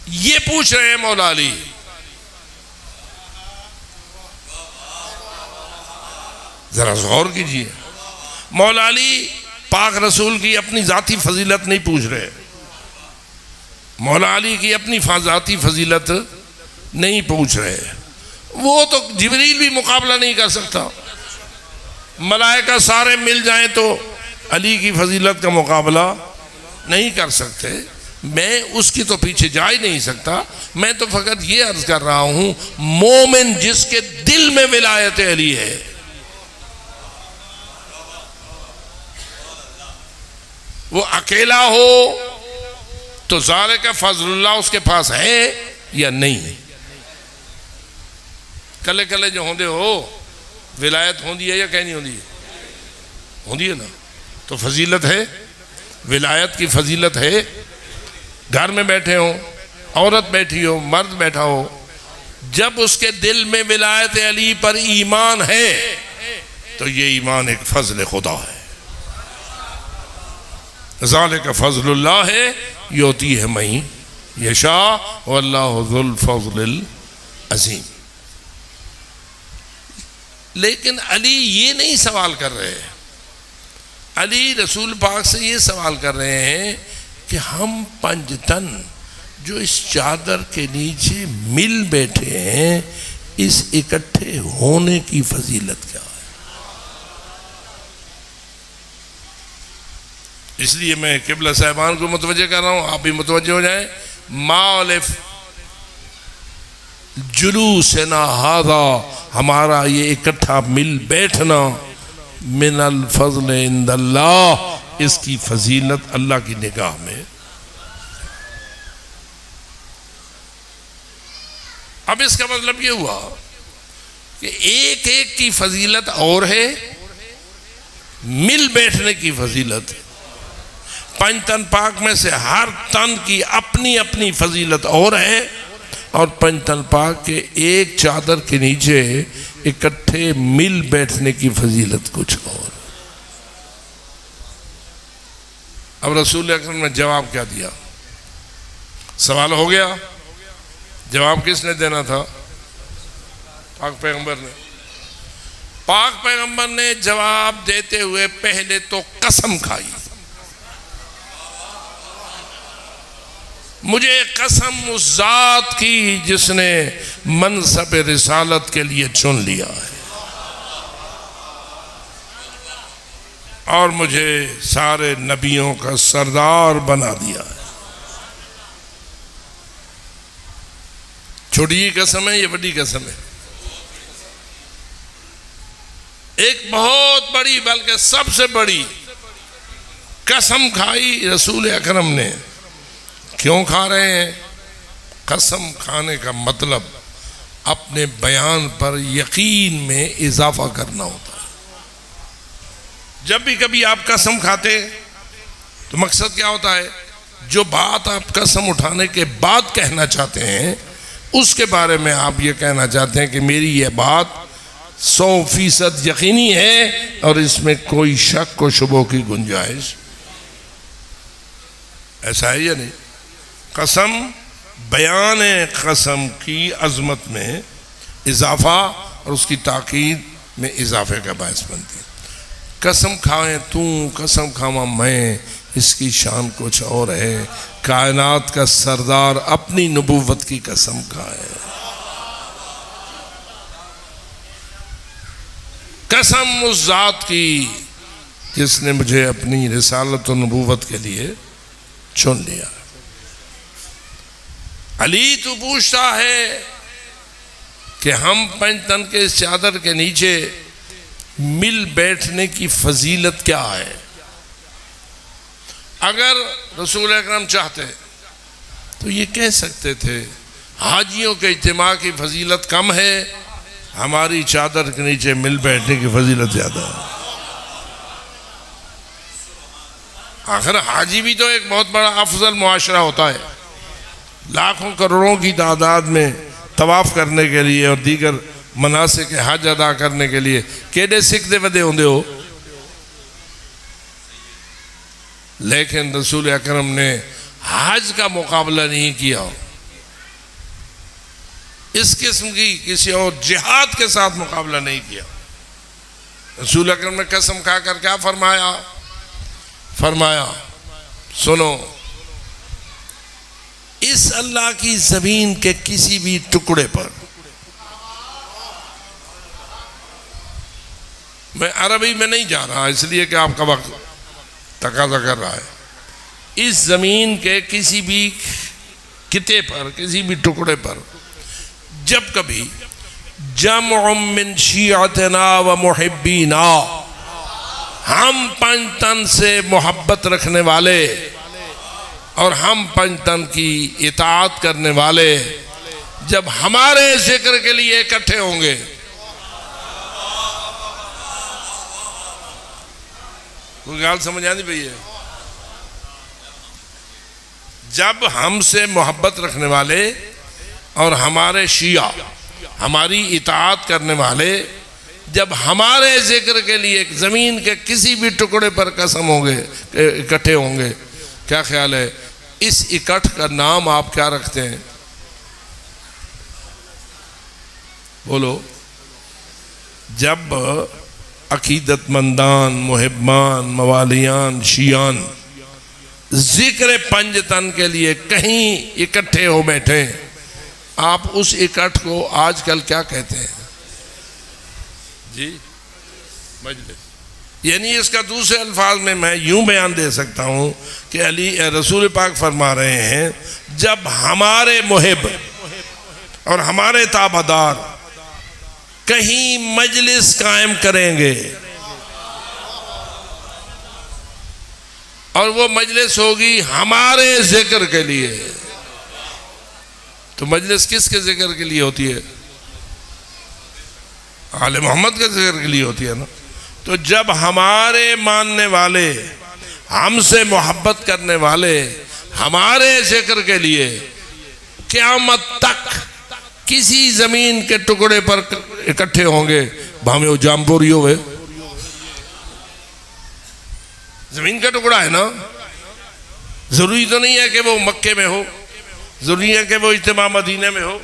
ये पूछ रहे हैं मौला अली। जरा गौर कीजिए, मौला अली पाक रसूल की अपनी ज़ाती फजीलत नहीं पूछ रहे, मौला अली की अपनी ज़ाती फजीलत नहीं पूछ रहे। वो तो जिब्रील भी मुकाबला नहीं कर सकता, मलाइका सारे मिल जाएं तो अली की फजीलत का मुकाबला नहीं कर सकते। मैं उसकी तो पीछे जा ही नहीं सकता। मैं तो फकत ये अर्ज कर रहा हूं, मोमिन जिसके दिल में विलायत अली है, वो अकेला हो तो ज़ालिका फज़लुल्लाह उसके पास है या नहीं। कले कले जो होंदे हो विलायत होंदी है या कहीं नहीं होंदी है ना, तो फजीलत है, विलायत की फजीलत है। घर में बैठे हो, औरत बैठी हो, मर्द बैठा हो, जब उसके दिल में विलायत अली पर ईमान है तो ये ईमान एक फजल खुदा है। ज़ालिका फज़लुल्लाह है योती है मई यशा वल्लाहु ज़ुल फ़ज़लिल अज़ीम। लेकिन अली ये नहीं सवाल कर रहे, अली रसूल पाक से ये सवाल कर रहे हैं कि हम पंजतन जो इस चादर के नीचे मिल बैठे हैं, इस इकट्ठे होने की फजीलत क्या है। इसलिए मैं किबला साहिबान को मुतवज्जे कर रहा हूँ, आप भी मुतवज्जे हो जाएं। मालिफ जुलूसना हादा, हमारा ये इकट्ठा मिल बैठना, मिनल फज़ल इंदल्लाह, इसकी फजीलत अल्लाह की निगाह में। अब इसका मतलब ये हुआ कि एक एक की फजीलत और है, मिल बैठने की फजीलत। पंज तन पाक में से हर तन की अपनी अपनी फजीलत और है, और पंज तन पाक के एक चादर के नीचे इकट्ठे मिल बैठने की फजीलत कुछ और। अब रसूल अकरम ने जवाब क्या दिया? सवाल हो गया, जवाब किसने देना था? पाक पैगंबर ने। पाक पैगंबर ने जवाब देते हुए पहले तो कसम खाई, मुझे कसम उस जात की जिसने मनसब रिसालत के लिए चुन लिया है और मुझे सारे नबियों का सरदार बना दिया है। छोटी कसम है, ये बड़ी कसम है। एक बहुत बड़ी, बल्कि सबसे बड़ी कसम खाई रसूल अकरम ने। क्यों खा रहे हैं? कसम खाने का मतलब अपने बयान पर यकीन में इजाफा करना होता है। जब भी कभी आप कसम खाते तो मकसद क्या होता है? जो बात आप कसम उठाने के बाद कहना चाहते हैं उसके बारे में आप ये कहना चाहते हैं कि मेरी ये बात 100% यकीनी है और इसमें कोई शक व शुबों की गुंजाइश। ऐसा है या नहीं? कसम बयान कसम की अजमत में इजाफा और उसकी ताकीद में इजाफे का बायस बनती है। कसम खाएं तू, कसम खावा मैं, इसकी शान कुछ और है। कायनात का सरदार अपनी नबूवत की कसम खाए। कसम उस जात की जिसने मुझे अपनी रिसालत और नबूवत के लिए चुन लिया। अली तो पूछता है कि हम पंजतन के इस चादर के नीचे मिल बैठने की फजीलत क्या है। अगर रसूल अकरम चाहते तो ये कह सकते थे हाजियों के इज्तिमा की फजीलत कम है, हमारी चादर के नीचे मिल बैठने की फजीलत ज़्यादा है। आखिर हाजी भी तो एक बहुत बड़ा अफजल मुआशरा होता है। लाखों करोड़ों की तादाद में तवाफ़ करने के लिए और दीगर मनासिक हज अदा करने के लिए केडे सिकदे वदे होंदे हो। लेकिन रसूल अकरम ने हज का मुकाबला नहीं किया, इस किस्म की किसी और जिहाद के साथ मुकाबला नहीं किया। रसूल अकरम ने कसम खाकर क्या फरमाया? फरमाया सुनो, इस अल्लाह की जमीन के किसी भी टुकड़े पर, मैं अरबी में नहीं जा रहा इसलिए कि आपका वक्त तकाजा कर रहा है, इस जमीन के किसी भी किते पर, किसी भी टुकड़े पर जब कभी जमउम मिन शियातना व मुहिब्बीना, हम पंजतन से मोहब्बत रखने वाले और हम पंजतन की इताअत करने वाले जब हमारे जिक्र के लिए इकट्ठे होंगे, कोई गाल समझ आनी भैया, जब हमसे मोहब्बत रखने वाले और हमारे शिया, हमारी इताअत करने वाले जब हमारे जिक्र के लिए ज़मीन के किसी भी टुकड़े पर कसम होंगे, इकट्ठे होंगे, क्या ख्याल है इस इकट्ठ का नाम आप क्या रखते हैं? बोलो। जब अकीदतमंदान, मुहिब्बान, मवालियान, शियान जिक्र पंजतन के लिए कहीं इकट्ठे हो बैठे, आप उस इकट्ठ को आजकल क्या कहते हैं जी? मजलिस। यानी इसका दूसरे अल्फाज में मैं यूं बयान दे सकता हूं कि अली रसूल पाक फरमा रहे हैं, जब हमारे मुहिब और हमारे ताबदार कहीं मजलिस कायम करेंगे और वो मजलिस होगी हमारे जिक्र के लिए, तो मजलिस किसके जिक्र के लिए होती है? आले मोहम्मद के जिक्र के लिए होती है ना। तो जब हमारे मानने वाले, हमसे मोहब्बत करने वाले हमारे जिक्र के लिए क़यामत तक किसी जमीन के टुकड़े पर इकट्ठे होंगे, भावे वो जामपुरी हो, जमीन का टुकड़ा है ना, जरूरी तो नहीं है कि वो मक्के में हो, जरूरी है कि वो इज्तिमा मदीने में हो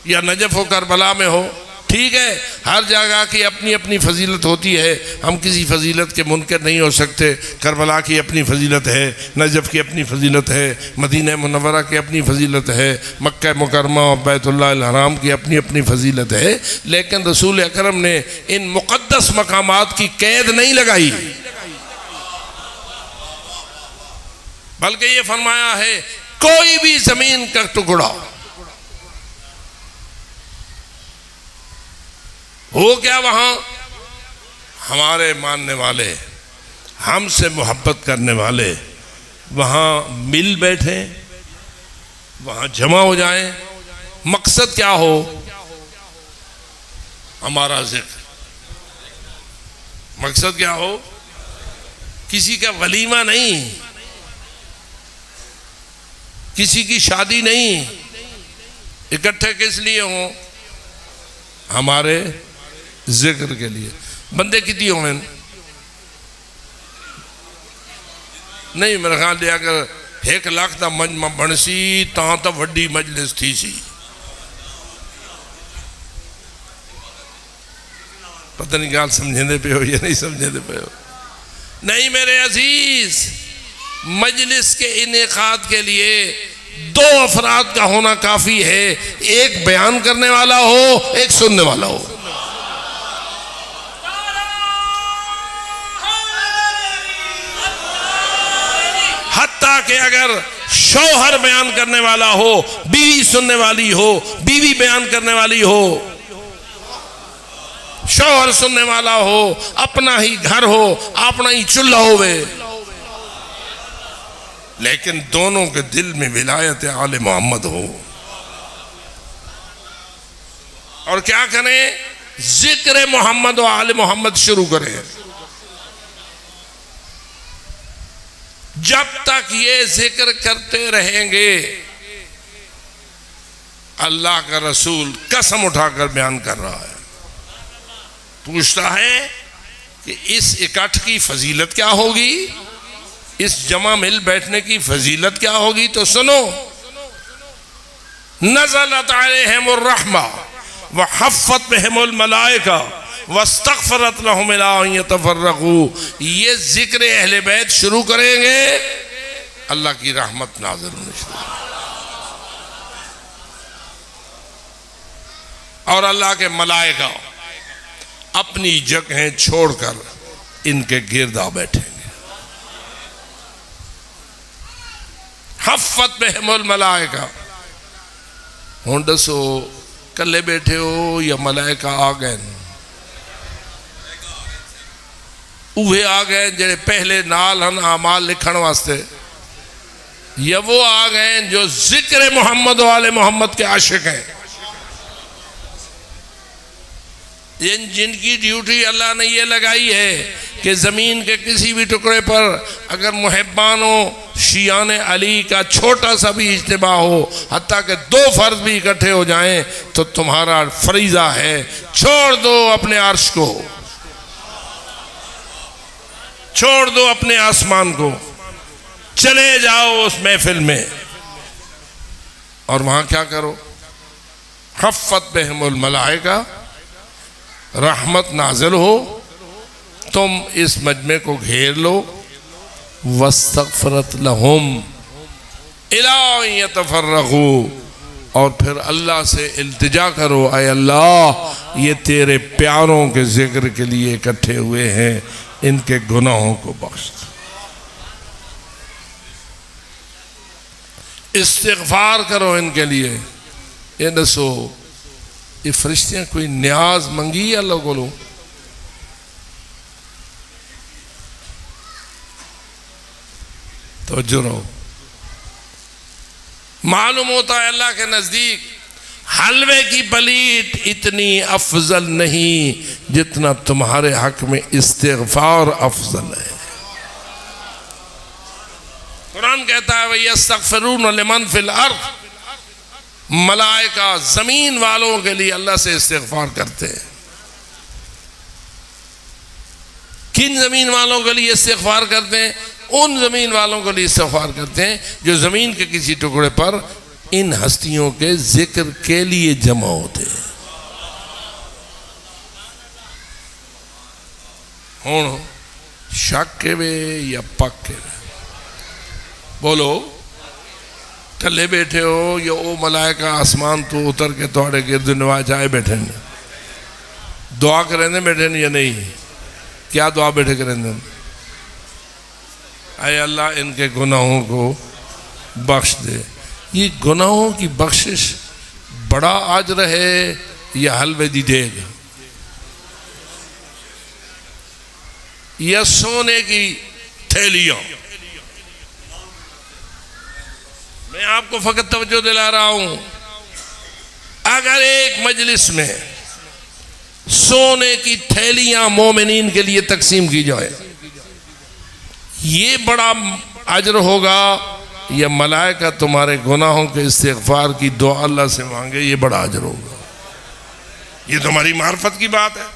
या नजफ हो, करबला में हो, ठीक है, हर जगह की अपनी अपनी फजीलत होती है, हम किसी फजीलत के मुनकर नहीं हो सकते। करबला की अपनी फजीलत है, नजफ की अपनी फजीलत है, मदीना मुनव्वरा की अपनी फजीलत है, मक्का मुकरमा और बैतुल्लाह अल हराम की अपनी अपनी फजीलत है, लेकिन रसूल अकरम ने इन मुक़द्दस मकामात की कैद नहीं लगाई, बल्कि ये फरमाया है कोई भी जमीन का टुकड़ा हो क्या, वहां हमारे मानने वाले, हमसे मोहब्बत करने वाले वहां मिल बैठे, वहां जमा हो जाएं। मकसद क्या हो? हमारा जिक्र। मकसद क्या हो? किसी का वलीमा नहीं, किसी की शादी नहीं, इकट्ठे किस लिए हो? हमारे जिक्र के लिए। बंदे कितने होंगे? नहीं, मेरे ख्याल लिया अगर 1 लाख का मजमा बनसी तां तो वड्डी मजलिस थी सी, पता नहीं गाल समझे पे हो या नहीं समझे पे हो। नहीं मेरे अजीज, मजलिस के इनेकाद के लिए 2 अफराद का होना काफी है, एक बयान करने वाला हो, एक सुनने वाला हो। हत्ता कि अगर शौहर बयान करने वाला हो, बीवी सुनने वाली हो, बीवी बयान करने वाली हो, शौहर सुनने वाला हो, अपना ही घर हो, अपना ही चूल्हा होवे, लेकिन दोनों के दिल में विलायत आले मोहम्मद हो। और क्या करें? जिक्र मोहम्मद और आले मोहम्मद शुरू करें। जब तक ये जिक्र करते रहेंगे, अल्लाह का रसूल कसम उठाकर बयान कर रहा है, पूछता है कि इस इकट्ठ की फजीलत क्या होगी, इस जमा मिल बैठने की फजीलत क्या होगी? तो सुनो, नज़लत अलैहिमुर रहमा व हफ़्फ़त बिहिमुल मलाइका वस्तग़फ़रत लहुम इला अन यतफ़र्रक़ू, ये जिक्र अहले बैत शुरू करेंगे, अल्लाह की रहमत नाज़िल होने शुरू। और अल्लाह के मलाइका अपनी जगहें छोड़कर इनके गिरदा बैठेंगे। हफ़्फ़त बिहिमुल मलाइका। हुण दसो कल्ले बैठे हो या मलाइका आ गए? उहे आ गए जेड़े पहले नाल हन आमाल लिखण वास्ते, या वो आ गए जो जिक्र मोहम्मद वाले मोहम्मद के आशिक हैं, जिनकी ड्यूटी अल्लाह ने ये लगाई है कि ज़मीन के किसी भी टुकड़े पर अगर मुहिब्बानों शियान अली का छोटा सा भी इज्तिमा हो, हत्ता कि 2 फर्ज भी इकट्ठे हो जाएं, तो तुम्हारा फरीज़ा है छोड़ दो अपने अर्श को, छोड़ दो अपने आसमान को, चले जाओ उस महफिल में और वहां क्या करो? हफ़्फ़त बिहिमुल मलाइका, रहमत नाजिल हो, तुम इस मजमे को घेर लो। वस्तग़फ़रत लहुम इला अन यतफ़र्रक़ू, और फिर अल्लाह से इल्तिजा करो, ऐ अल्लाह ये तेरे प्यारों के जिक्र के लिए इकट्ठे हुए हैं, इनके गुनाहों को बख्श। इस्तिग़फ़ार करो इनके लिए। ये दसो ये फरिश्तियां कोई न्याज मंगी अल्लाह को? तो जुरो मालूम होता है अल्लाह के नजदीक हलवे की पलीट इतनी अफजल नहीं जितना तुम्हारे हक में इस्तिग़फ़ार अफजल है। कुरान कहता है वयस्तग़फ़िरून लिमन फिल अर्ज़, मलाइका जमीन वालों के लिए अल्लाह से इस्तिग़फ़ार करते हैं। किन जमीन वालों के लिए इस्तिग़फ़ार करते हैं? उन जमीन वालों के लिए इस्तिग़फ़ार करते हैं जो जमीन के किसी टुकड़े पर इन हस्तियों के जिक्र के लिए जमा होते हैं। हुण शक के वे या पक के वे बोलो, कल्ले बैठे हो या ओ मलाइका आसमान तो उतर के थोड़े गिरद नवाज आए बैठे ने, दुआ करेंगे बैठे या नहीं? क्या दुआ बैठे करेंगे? ऐ अल्लाह इनके गुनाहों को बख्श दे। ये गुनाहों की बख्शिश बड़ा अजर है या हलवे दी देग या सोने की थैलियां? मैं आपको फकत तवज्जो दिला रहा हूं, अगर एक मजलिस में सोने की थैलियां मोमिनीन के लिए तकसीम की जाए, ये बड़ा अजर होगा, या मलाइका तुम्हारे गुनाहों के इस्तिग़फ़ार की दुआ अल्लाह से मांगे, ये बड़ा अजर होगा। ये तुम्हारी मार्फत की बात है।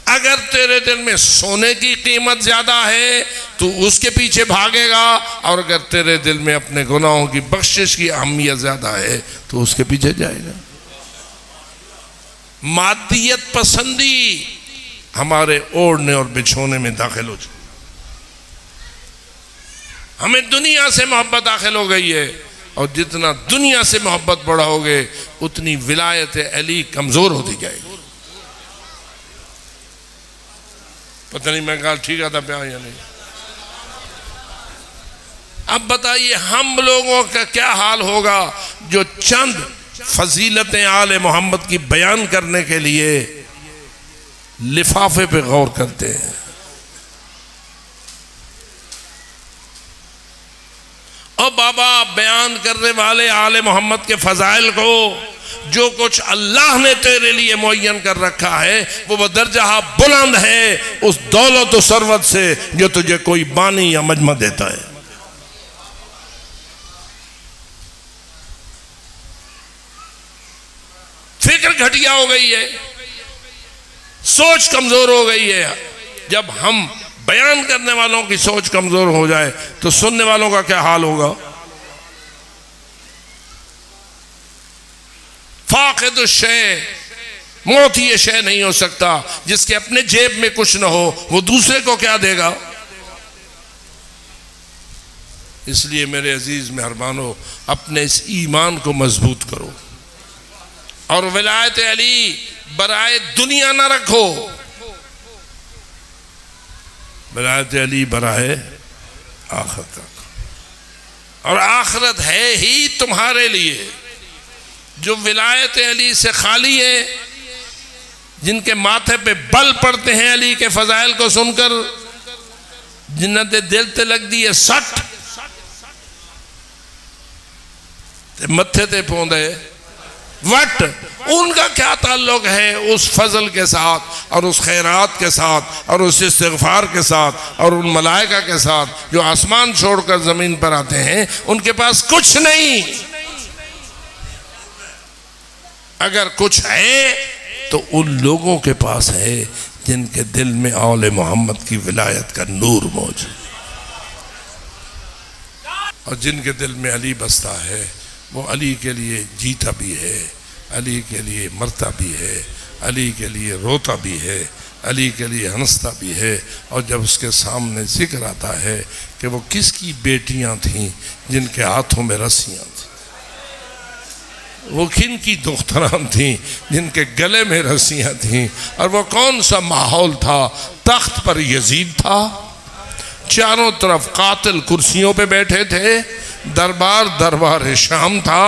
अगर तेरे दिल में सोने की कीमत ज्यादा है तो उसके पीछे भागेगा, और अगर तेरे दिल में अपने गुनाहों की बख्शिश की अहमियत ज्यादा है तो उसके पीछे जाएगा। मादियत पसंदी हमारे ओढ़ने और बिछोने में दाखिल हो चुकी, हमें दुनिया से मोहब्बत दाखिल हो गई है, और जितना दुनिया से मोहब्बत बढ़ाओगे उतनी विलायत अली कमजोर होती जाएगी। पता नहीं मैं कहा ठीक आता प्यार या नहीं। अब बताइए हम लोगों का क्या हाल होगा जो चंद फजीलतें आले मोहम्मद की बयान करने के लिए लिफाफे पे गौर करते हैं। और बाबा बयान करने वाले आले मोहम्मद के फजाइल को, जो कुछ अल्लाह ने तेरे लिए मुअय्यन कर रखा है वो बदरजा बुलंद है उस दौलत और सरवत से जो तुझे कोई बानी या मजमा देता है। फिक्र घटिया हो गई है, सोच कमजोर हो गई है। जब हम बयान करने वालों की सोच कमजोर हो जाए तो सुनने वालों का क्या हाल होगा। फाक़िदुश शै मौत ये शय नहीं हो सकता जिसके अपने जेब में कुछ ना हो, वो दूसरे को क्या देगा। इसलिए मेरे अजीज मेहरबानों, अपने इस ईमान को मजबूत करो और विलायत अली बराए दुनिया ना रखो, विलायत अली बराए आखिरत रखो। और आखिरत है ही तुम्हारे लिए। जो विलायत अली से खाली है, जिनके माथे पे बल पड़ते हैं अली के फजाइल को सुनकर, जिन्हें दिल ते लग दी है सट मत्थे ते पौंदे वट, उनका क्या ताल्लुक है उस फजल के साथ और उस खैरात के साथ और उस इस्तिग़फ़ार के साथ और उन मलाइका के साथ जो आसमान छोड़कर जमीन पर आते हैं। उनके पास कुछ नहीं। अगर कुछ है तो उन लोगों के पास है जिनके दिल में औले मोहम्मद की विलायत का नूर मौजूद, और जिनके दिल में अली बसता है वो अली के लिए जीता भी है, अली के लिए मरता भी है, अली के लिए रोता भी है, अली के लिए हंसता भी है। और जब उसके सामने जिक्र आता है कि वो किसकी बेटियां थीं जिनके हाथों में रस्सियां थीं, वो किन की दुख्तरान थीं जिनके गले में रस्सियां थीं, और वो कौन सा माहौल था। तख्त पर यजीद था, चारों तरफ कातिल कुर्सियों पे बैठे थे, दरबार दरबार शाम था,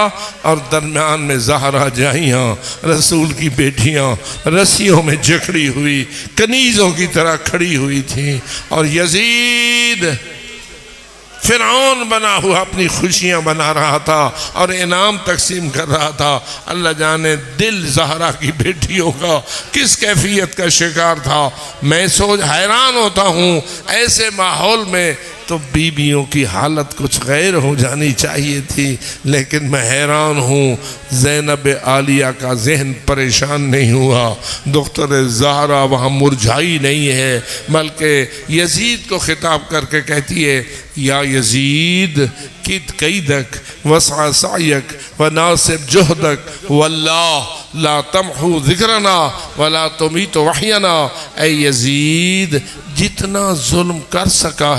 और दरमियान में ज़हरा जाइयाँ रसूल की बेटियाँ रस्सियों में जकड़ी हुई कनीज़ों की तरह खड़ी हुई थी। और यजीद फिरौन बना हुआ अपनी खुशियाँ बना रहा था और इनाम तकसीम कर रहा था। अल्लाह जाने दिल ज़हरा की बेटियों का किस कैफियत का शिकार था। मैं सोच हैरान होता हूँ, ऐसे माहौल में तो बीबियों की हालत कुछ गैर हो जानी चाहिए थी, लेकिन मैं हैरान हूँ ज़ैनब आलिया का जहन परेशान नहीं हुआ, दुख्तर ज़हरा वहाँ मुरझाई नहीं है, बल्कि यजीद को खिताब करके कहती है, या यजीद किद कैदक वसा सायक व नासिब जुहदक वल्लाह ला तमहू ज़िक्रना वला तुमीत वहयना। ऐ यजीद, जितना जुल्म कर सका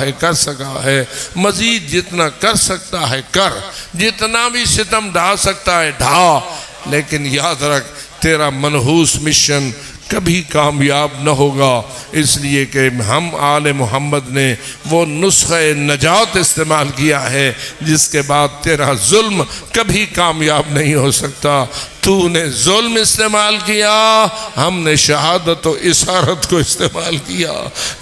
है, मजीद जितना कर सकता है कर, जितना भी सितम ढा सकता है ढा, लेकिन याद रख तेरा मनहूस मिशन कभी कामयाब न होगा। इसलिए कि हम आले मोहम्मद ने वो नुस्खे नजात इस्तेमाल किया है जिसके बाद तेरा जुल्म कभी कामयाब नहीं हो सकता। तूने जुल्म इस्तेमाल किया, हमने शहादत व इशारत को इस्तेमाल किया।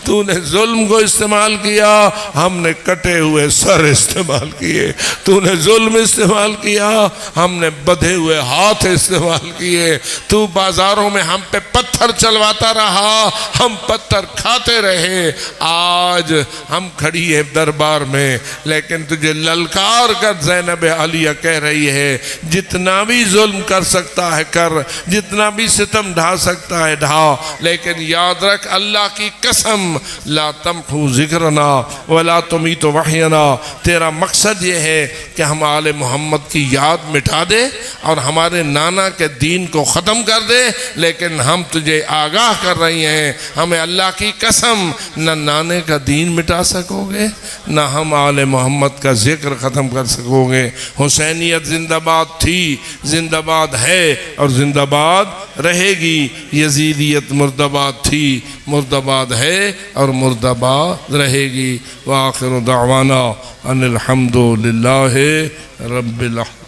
तूने जुल्म को इस्तेमाल किया, हमने कटे हुए सर इस्तेमाल किए। तूने जुल्म इस्तेमाल किया, हमने बंधे हुए हाथ इस्तेमाल किए। तू बाजारों में हम पे पत्थर चलवाता रहा, हम पत्थर खाते रहे। आज हम खड़ी है दरबार में, लेकिन तुझे ललकार कर ज़ैनब आलिया कह रही है, जितना भी जुल्म कर सकता है कर, जितना भी सितम ढा सकता है ढा, लेकिन याद रख अल्लाह की कसम, ला तमहू ज़िक्रना वला तुमीत वहयना। तेरा मकसद ये है कि हम आले मोहम्मद की याद मिटा दे और हमारे नाना के दीन को ख़त्म कर दे, लेकिन हम तुझे आगाह कर रही हैं, हमें अल्लाह की कसम न नाने का दीन मिटा सकोगे, न हम आले मोहम्मद का जिक्र ख़त्म कर सकोगे। हुसैनियत जिंदाबाद थी, जिंदाबाद है और जिंदाबाद रहेगी। यजीदियत मुर्दाबाद थी, मुर्दाबाद है और मुर्दाबाद रहेगी। व आखिर दावाना अनिल हम्दुलिल्लाहि रब्बिल